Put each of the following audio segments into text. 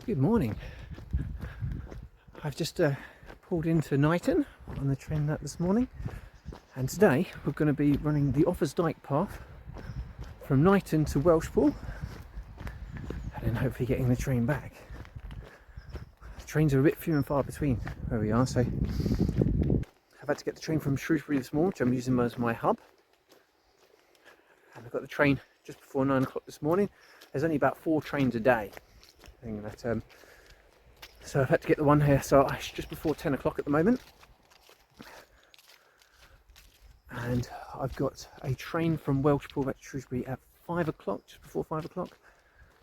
Good morning. I've just pulled into Knighton on the train this morning, and today we're going to be running the Offa's Dyke path from Knighton to Welshpool, and then hopefully getting the train back. The trains are a bit few and far between where we are, so I've had to get the train from Shrewsbury this morning, which I'm using as my hub. And I got the train just before 9 o'clock this morning. There's only about 4 trains a day. So I've had to get the one here, so it's just before 10 o'clock at the moment, and I've got a train from Welshpool back to Shrewsbury at 5 o'clock, just before 5 o'clock.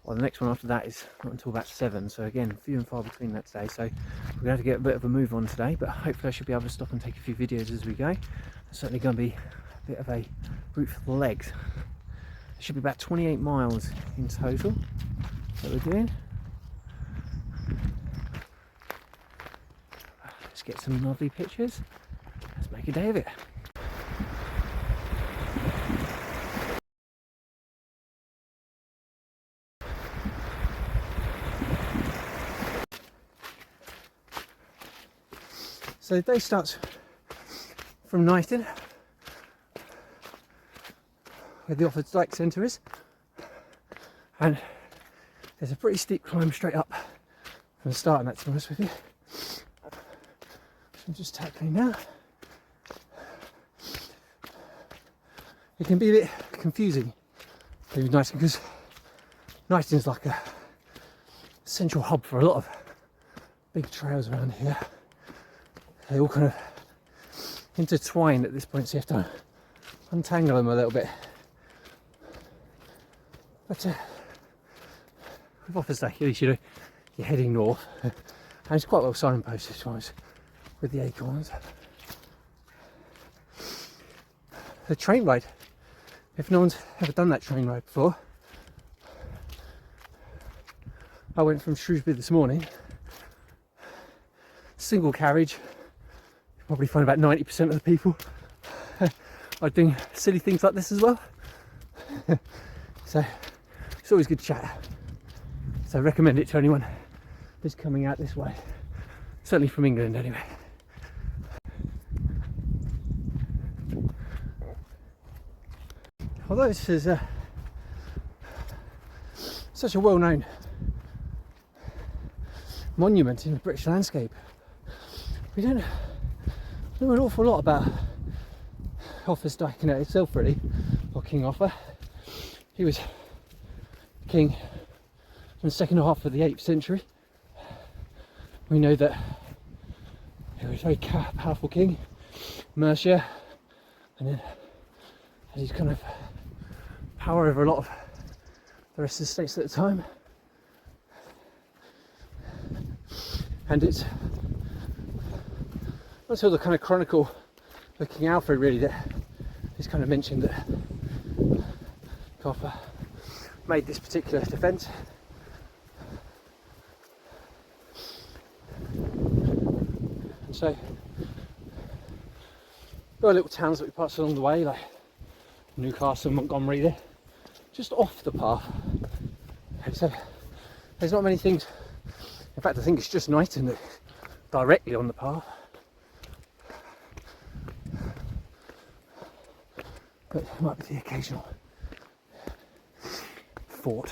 Well, the next one after that is not until about 7, so again, few and far between that today, so we're going to have to get a bit of a move on today, but hopefully I should be able to stop and take a few videos as we go. It's certainly going to be a bit of a route for the legs. It should be about 28 miles in total that we're doing. Let's get some lovely pictures. Let's make a day of it. So the day starts from Knighton, where the Offa Dyke Centre is, and there's a pretty steep climb straight up from the start, and that, to be honest with you. So I'm just tackling now. It can be a bit confusing leaving Knighton, because Knighton is like a central hub for a lot of big trails around here. They all kind of intertwine at this point, so you have to untangle them a little bit. But with Offa's Dyke, at least you know you're heading north, and it's quite well signposted wise with the acorns. The train ride, if no one's ever done that train ride before, I went from Shrewsbury this morning, single carriage. You probably find about 90% of the people are doing silly things like this as well. So it's always good chat. So I recommend it to anyone who's coming out this way, certainly from England anyway. Although this is such a well-known monument in the British landscape, we don't know an awful lot about Offa's Dyke in itself, really, or King Offa. He was king in the second half of the 8th century. We know that he was a very powerful king, Mercia, and then had his kind of power over a lot of the rest of the states at the time. And it's not until the kind of chronicle of King Alfred, really, that he's kind of mentioned that Offa made this particular defence. And so there are little towns that we pass along the way, like Newcastle and Montgomery, there, just off the path. And so there's not many things. In fact, I think it's just Knighton that directly on the path. But there might be the occasional fort.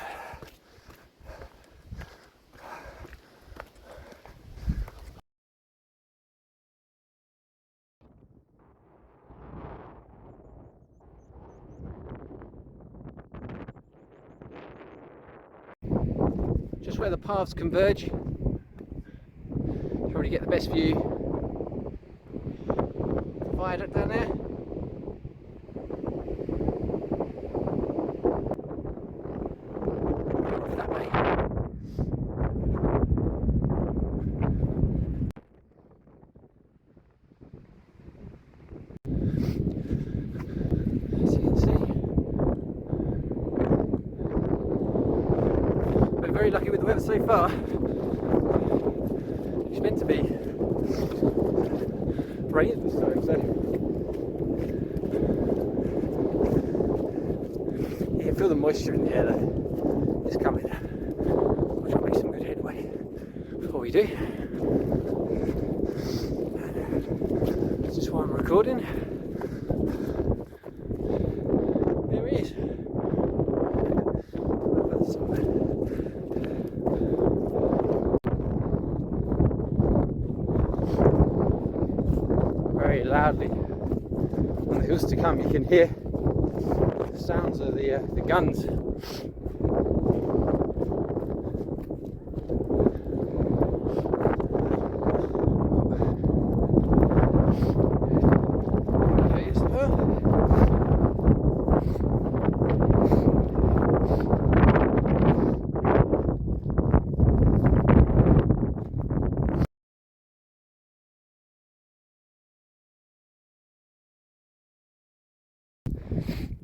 Just where the paths converge, you already get the best view. The viaduct down there. That way. As you can see, we're very lucky with the weather so far. It's meant to be raining this time, so you can feel the moisture in the air that is coming. We'll try to make some good headway. before we do. This is why I'm recording. There he is. Very loudly. On the hills to come, you can hear the sounds of the guns.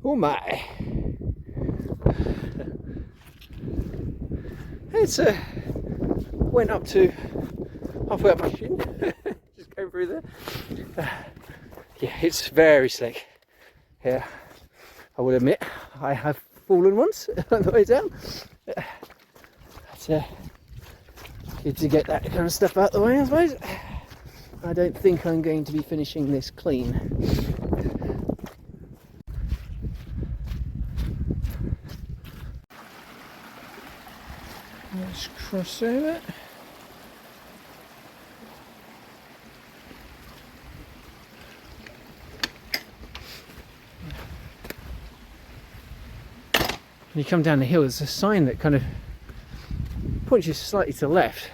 Oh my! It's went up to halfway up my shin. Just going through there. Yeah, it's very slick. Yeah, I will admit I have fallen once on the way down. But good to get that kind of stuff out the way, I suppose. I don't think I'm going to be finishing this clean. Let's cross over. When you come down the hill, there's a sign that kind of points you slightly to the left,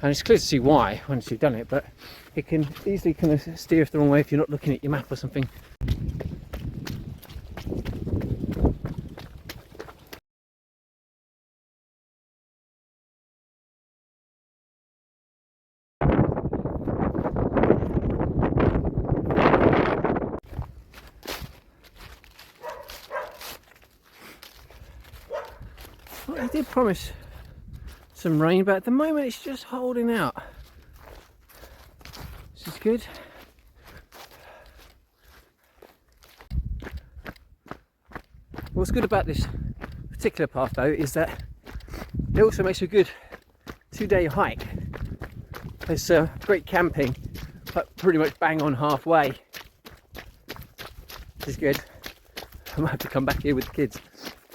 and it's clear to see why once you've done it, but it can easily kind of steer us the wrong way if you're not looking at your map or something. Well, I did promise some rain, but at the moment it's just holding out. This is good. What's good about this particular path though is that it also makes a good 2-day hike. There's great camping, but pretty much bang on halfway. This is good. I might have to come back here with the kids.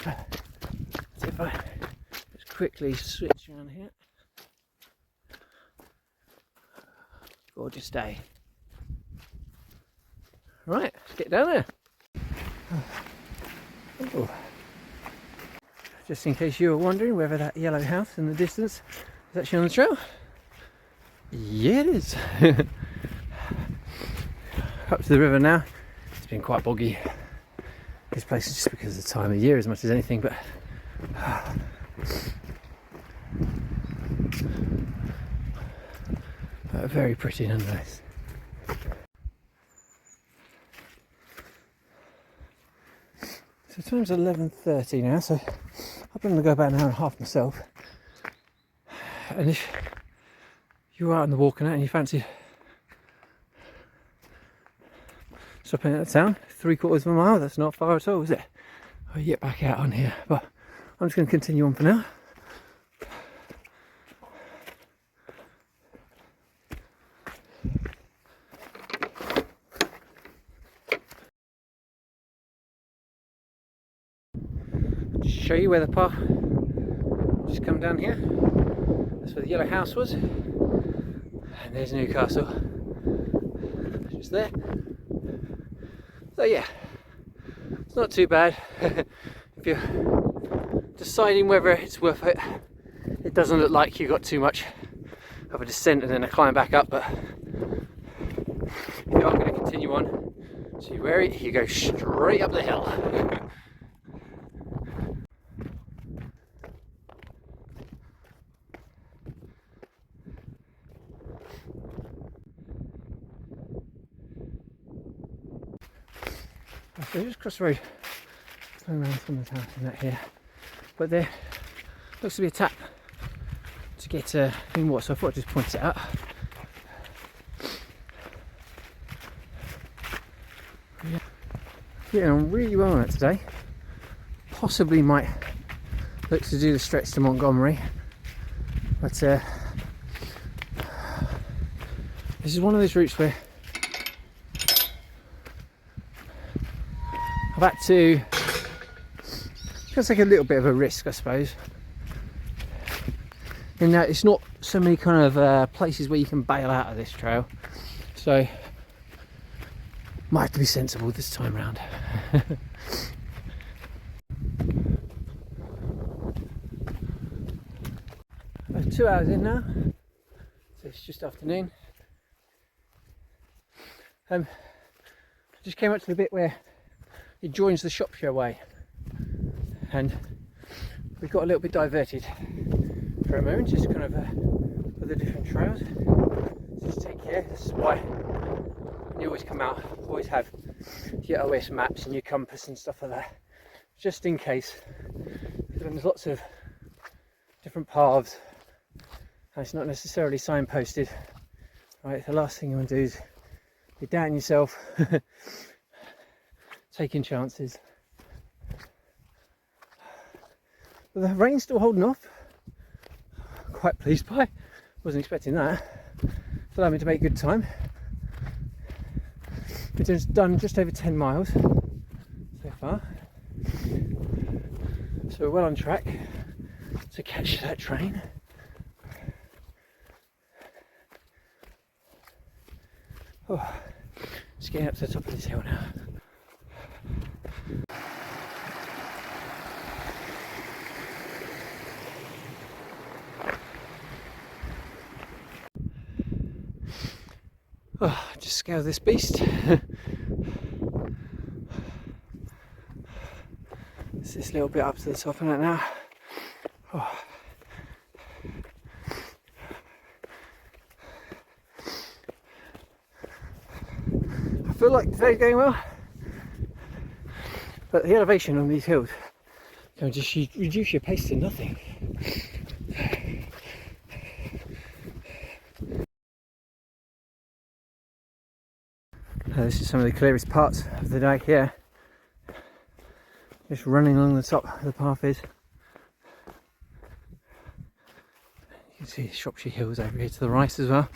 So if I just quickly switch around here. Gorgeous day. Right, let's get down there. Oh. Just in case you were wondering whether that yellow house in the distance is actually on the trail. Yeah, it is. Up to the river now. It's been quite boggy. This place is just because of the time of year as much as anything, but very pretty nonetheless. So time's 11:30 now, so I'm going to go about an hour and a half myself. And if you're out on the walking out and you fancy stopping at the town, 3/4 of a mile, that's not far at all, is it? I'll get back out on here, but I'm just going to continue on for now. Just show you where the path just come down here. That's where the yellow house was, and there's Newcastle just there. So yeah, it's not too bad. If you're deciding whether it's worth it, it doesn't look like you've got too much of a descent and then a climb back up, but if you are going to continue on, so you wear it, you go straight up the hill. So just across the road, turn around from the house and that here, but there looks to be a tap to get clean water, so I thought I'd just point it out. Yeah, getting on really well on it today. Possibly might look to do the stretch to Montgomery, but This is one of those routes where I've had to take a little bit of a risk, I suppose. In that it's not so many kind of places where you can bail out of this trail, so might have to be sensible this time round. 2 hours in now, so it's just afternoon. Just came up to the bit where it joins the Shropshire way, and we got a little bit diverted for a moment, just kind of with the different trails. Just take care. This is why you always come out, always have your OS maps and your compass and stuff like that, just in case. There's lots of different paths and it's not necessarily signposted. Right, the last thing you want to do is be doubting yourself, taking chances. But the rain's still holding off. Quite pleased by. Wasn't expecting that. It's allowed me to make good time. We've just done just over 10 miles so far. So we're well on track to catch that train. Oh, just getting up to the top of this hill now. Oh, just scale this beast. It's this little bit up to the top of it now. Oh. I feel like today's going well, but the elevation on these hills can just reduce your pace to nothing. This is some of the clearest parts of the Dyke here. Just running along the top of the path is. You can see Shropshire Hills over here to the right as well.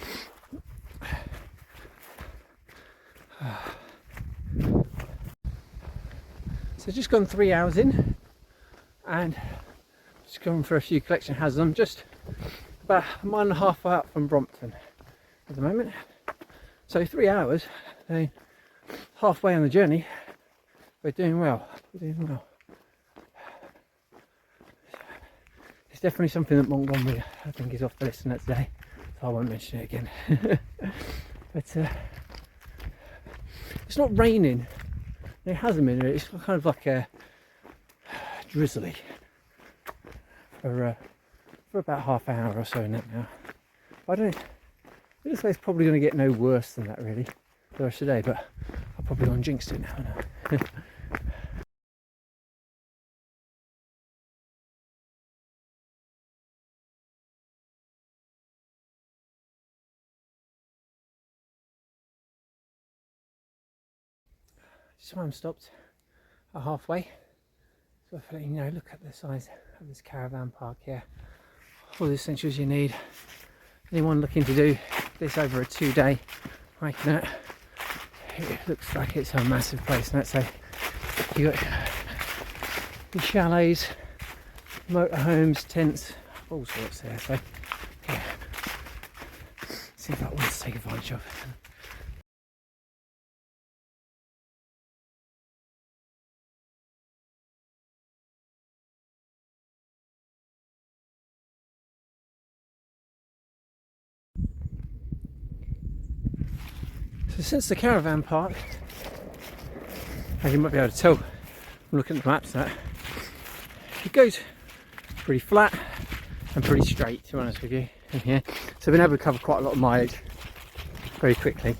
So just gone 3 hours in and just gone for a few collection hazards. I'm just about 1.5 miles out from Brompton at the moment. So 3 hours, then halfway on the journey, we're doing well. It's definitely something that Montgomery, I think, is off the list on that today, so I won't mention it again. But it's not raining. It hasn't been. It's kind of like a drizzly for about half an hour or so in it now. I don't. It looks like it's probably going to get no worse than that really the rest of the day, but I've probably gone jinxed it now. So I'm stopped at halfway. So if you know, look at the size of this caravan park here. All the essentials you need. Anyone looking to do this over a 2-day hiking it, it looks like it's a massive place. And let's say you got your chalets, motorhomes, tents, all sorts there. So yeah, see if I want to take advantage of it. So since the caravan park, as you might be able to tell from looking at the maps, that it goes pretty flat and pretty straight, to be honest with you, in here. So I've been able to cover quite a lot of mileage very quickly.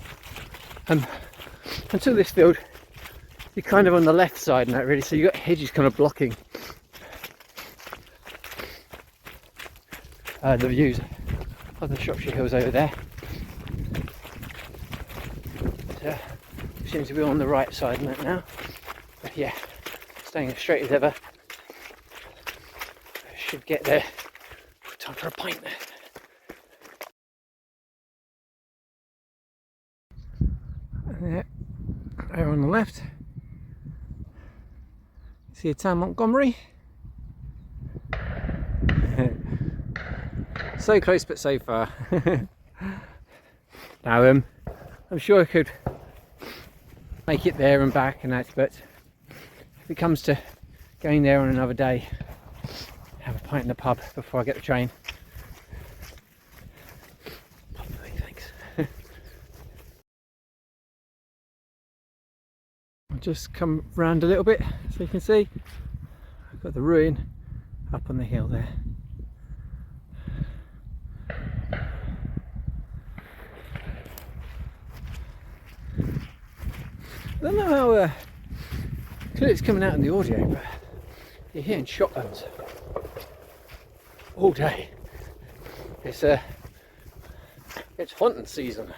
Until this field, you're kind of on the left side now really, so you've got hedges kind of blocking the views of the Shropshire Hills over there. Seems to be on the right side of it now, but yeah, staying as straight as ever. Should get there. Time for a pint there. Over on the left, see a town Montgomery. So close but so far. Now I'm sure I could make it there and back and that, but if it comes to going there on another day, have a pint in the pub before I get the train. Probably, thanks. I'll just come round a little bit so you can see. I've got the ruin up on the hill there. I don't know how clear it's coming out in the audio, but you're hearing shotguns all day. It's hunting season.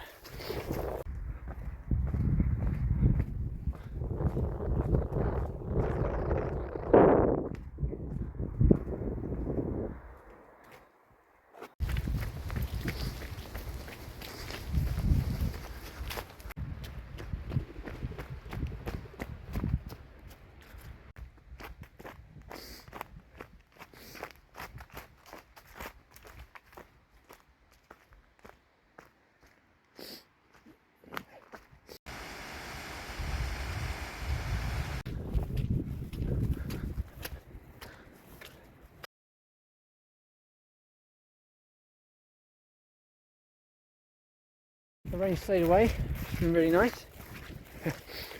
The rain stayed away, it's been really nice.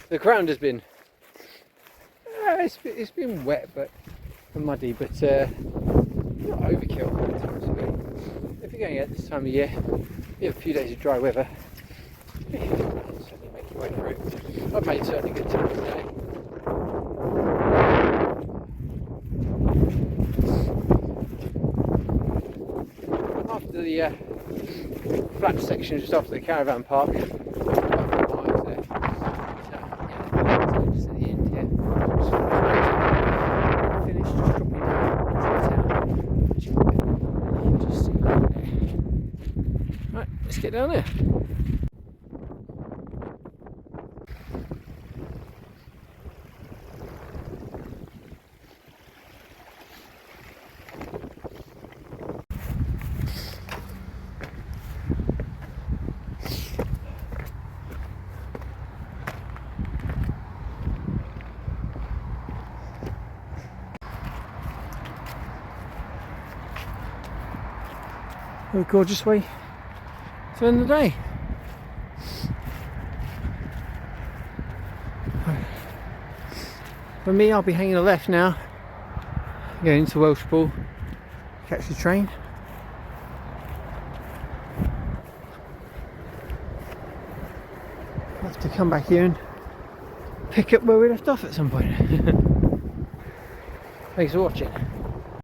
The ground has been, it's been wet but muddy, but not overkill at times. If you're going out this time of year, you have a few days of dry weather, you can certainly make your way through. I've made certainly good time today. After the flat section just after the caravan park, just at the end here, finished dropping down to the town. Just see down there. Right, let's get down there. What a gorgeous way to end the day. For me, I'll be hanging a left now, going into Welshpool, catch the train. I'll have to come back here and pick up where we left off at some point. Thanks for watching.